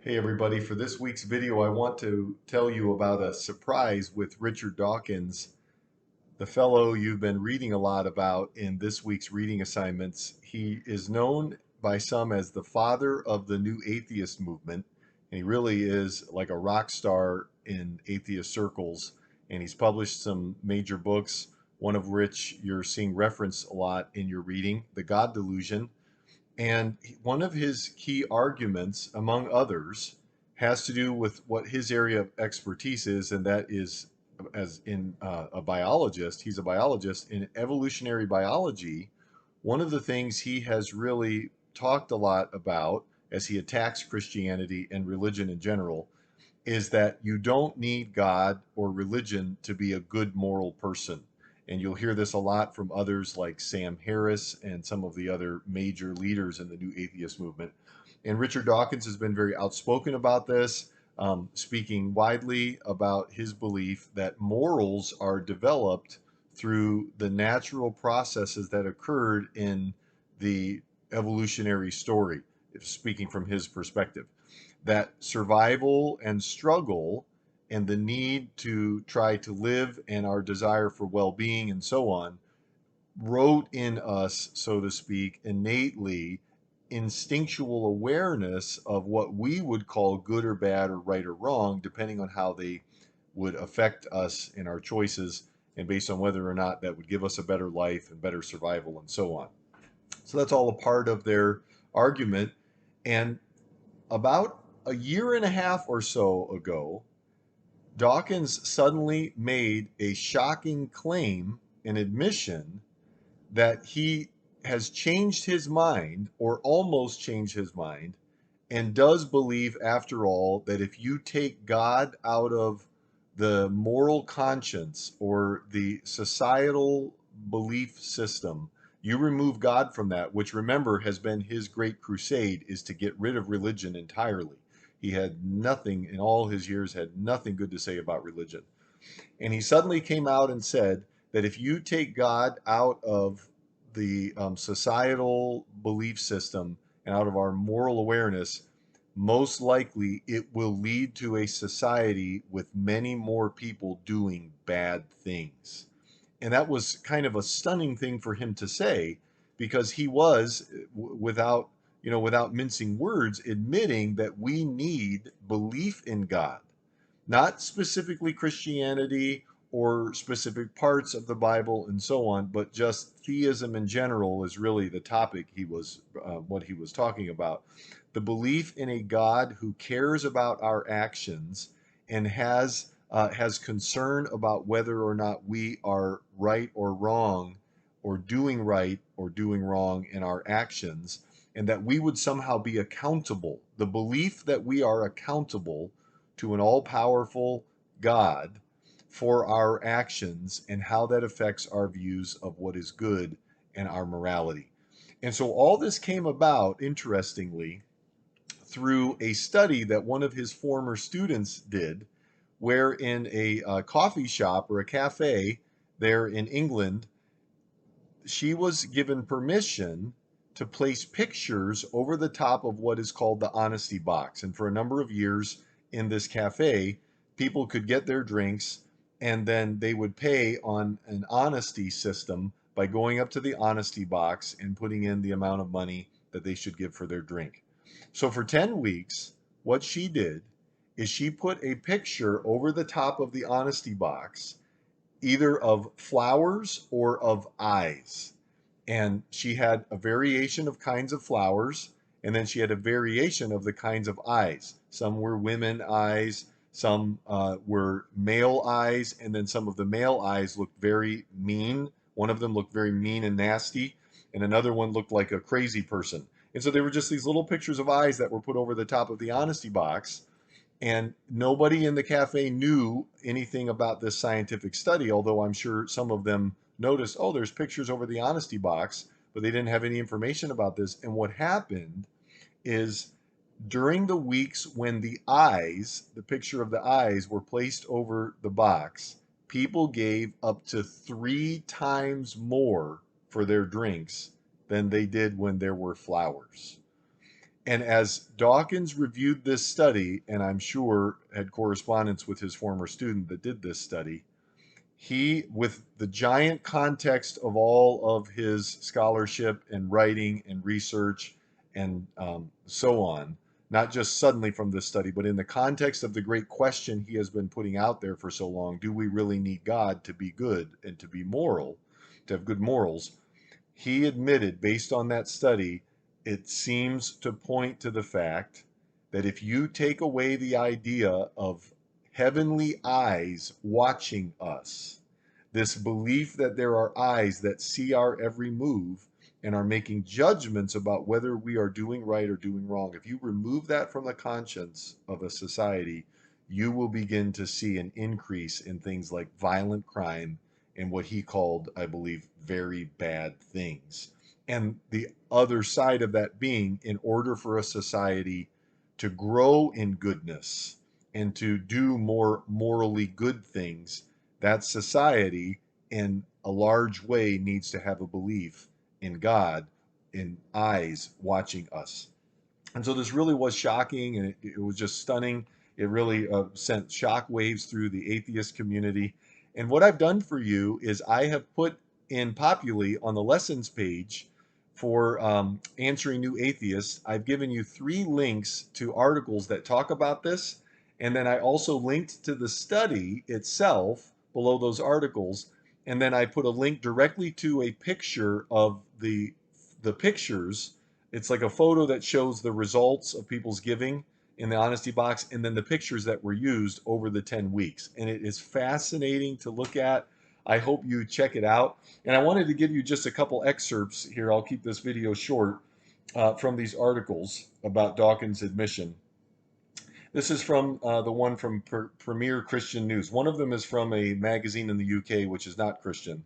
Hey everybody, for this week's video I want to tell you about a surprise with Richard Dawkins, the fellow you've been reading a lot about in this week's reading assignments. He is known by some as the father of the new atheist movement, and he really is like a rock star in atheist circles, and he's published some major books, one of which you're seeing referenced a lot in your reading, The God Delusion. And one of his key arguments, among others, has to do with what his area of expertise is, and that is as in a biologist. He's a biologist in evolutionary biology. One of the things he has really talked a lot about as he attacks Christianity and religion in general is that you don't need God or religion to be a good moral person. And you'll hear this a lot from others like Sam Harris and some of the other major leaders in the new atheist movement. And Richard Dawkins has been very outspoken about this, speaking widely about his belief that morals are developed through the natural processes that occurred in the evolutionary story, speaking from his perspective, that survival and struggle and the need to try to live and our desire for well-being and so on wrote in us, so to speak, innately instinctual awareness of what we would call good or bad or right or wrong, depending on how they would affect us in our choices and based on whether or not that would give us a better life and better survival and so on. So that's all a part of their argument. And about a year and a half or so ago, Dawkins suddenly made a shocking claim, an admission, that he has changed his mind, or almost changed his mind, and does believe, after all, that if you take God out of the moral conscience or the societal belief system, you remove God from that, which, remember, has been his great crusade, is to get rid of religion entirely. He had nothing, in all his years, had nothing good to say about religion. And he suddenly came out and said that if you take God out of the societal belief system and out of our moral awareness, most likely it will lead to a society with many more people doing bad things. And that was kind of a stunning thing for him to say, because he was, without mincing words, admitting that we need belief in God, not specifically Christianity or specific parts of the Bible and so on, but just theism in general is really the topic what he was talking about. The belief in a God who cares about our actions and has concern about whether or not we are right or wrong, or doing right or doing wrong in our actions, and that we would somehow be accountable. The belief that we are accountable to an all-powerful God for our actions and how that affects our views of what is good and our morality. And so all this came about, interestingly, through a study that one of his former students did, where in a coffee shop or a cafe there in England, she was given permission to place pictures over the top of what is called the honesty box. And for a number of years in this cafe, people could get their drinks and then they would pay on an honesty system by going up to the honesty box and putting in the amount of money that they should give for their drink. So for 10 weeks, what she did is she put a picture over the top of the honesty box, either of flowers or of eyes. And she had a variation of kinds of flowers, and then she had a variation of the kinds of eyes. Some were women eyes, some were male eyes, and then some of the male eyes looked very mean. One of them looked very mean and nasty, and another one looked like a crazy person. And so they were just these little pictures of eyes that were put over the top of the honesty box. And nobody in the cafe knew anything about this scientific study, although I'm sure some of them noticed, oh, there's pictures over the honesty box, but they didn't have any information about this. And what happened is, during the weeks when the picture of the eyes were placed over the box, people gave up to 3 times more for their drinks than they did when there were flowers. And as Dawkins reviewed this study, and I'm sure had correspondence with his former student that did this study, he, with the giant context of all of his scholarship and writing and research and so on, not just suddenly from this study, but in the context of the great question he has been putting out there for so long, do we really need God to be good and to be moral, to have good morals? He admitted, based on that study, it seems to point to the fact that if you take away the idea of heavenly eyes watching us, this belief that there are eyes that see our every move and are making judgments about whether we are doing right or doing wrong, if you remove that from the conscience of a society, you will begin to see an increase in things like violent crime and what he called, I believe, very bad things. And the other side of that being, in order for a society to grow in goodness and to do more morally good things, that society, in a large way, needs to have a belief in God, in eyes watching us. And so this really was shocking, and it was just stunning. It really sent shock waves through the atheist community. And what I've done for you is I have put in Populi on the lessons page for answering new atheists. I've given you 3 links to articles that talk about this. And then I also linked to the study itself below those articles. And then I put a link directly to a picture of the pictures. It's like a photo that shows the results of people's giving in the honesty box, and then the pictures that were used over the 10 weeks. And it is fascinating to look at. I hope you check it out. And I wanted to give you just a couple excerpts here. I'll keep this video short from these articles about Dawkins' admission. This is from the one from Premier Christian News. One of them is from a magazine in the UK, which is not Christian.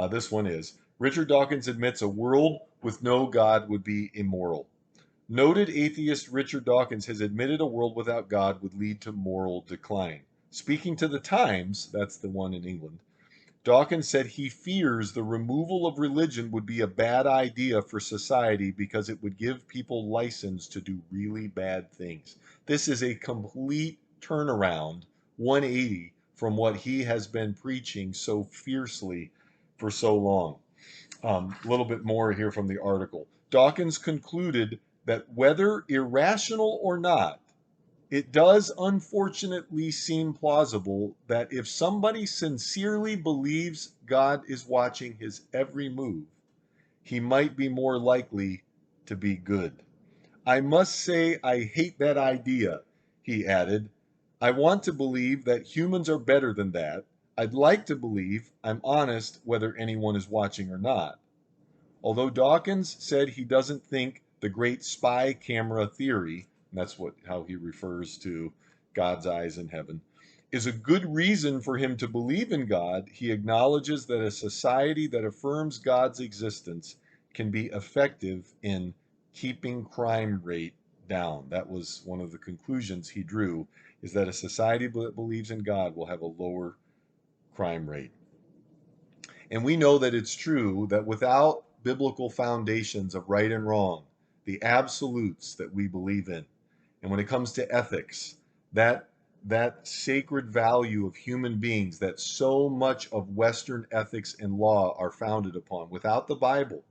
This one is. Richard Dawkins admits a world with no God would be immoral. Noted atheist Richard Dawkins has admitted a world without God would lead to moral decline. Speaking to the Times, that's the one in England, Dawkins said he fears the removal of religion would be a bad idea for society because it would give people license to do really bad things. This is a complete turnaround, 180, from what he has been preaching so fiercely for so long. A little bit more here from the article. Dawkins concluded that whether irrational or not, it does unfortunately seem plausible that if somebody sincerely believes God is watching his every move, he might be more likely to be good. I must say I hate that idea, he added. I want to believe that humans are better than that. I'd like to believe I'm honest whether anyone is watching or not. Although Dawkins said he doesn't think the great spy camera theory, and that's how he refers to God's eyes in heaven, is a good reason for him to believe in God, he acknowledges that a society that affirms God's existence can be effective in keeping crime rate down. That was one of the conclusions he drew, is that a society that believes in God will have a lower crime rate. And we know that it's true that without biblical foundations of right and wrong, the absolutes that we believe in, and when it comes to ethics, that that sacred value of human beings that so much of Western ethics and law are founded upon, without the Bible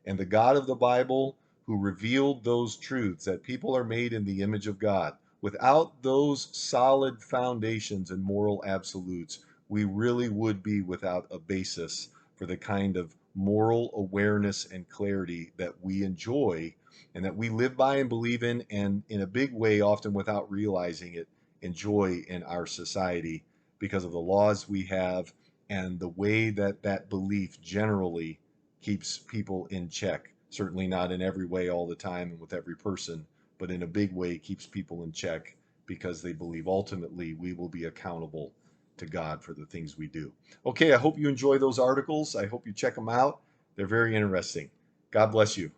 and the God of the Bible who revealed those truths that people are made in the image of God, without those solid foundations and moral absolutes, we really would be without a basis for the kind of moral awareness and clarity that we enjoy and that we live by and believe in, and in a big way, often without realizing it, enjoy in our society because of the laws we have and the way that that belief generally keeps people in check. Certainly not in every way all the time and with every person, but in a big way keeps people in check because they believe ultimately we will be accountable to God for the things we do. Okay, I hope you enjoy those articles. I hope you check them out. They're very interesting. God bless you.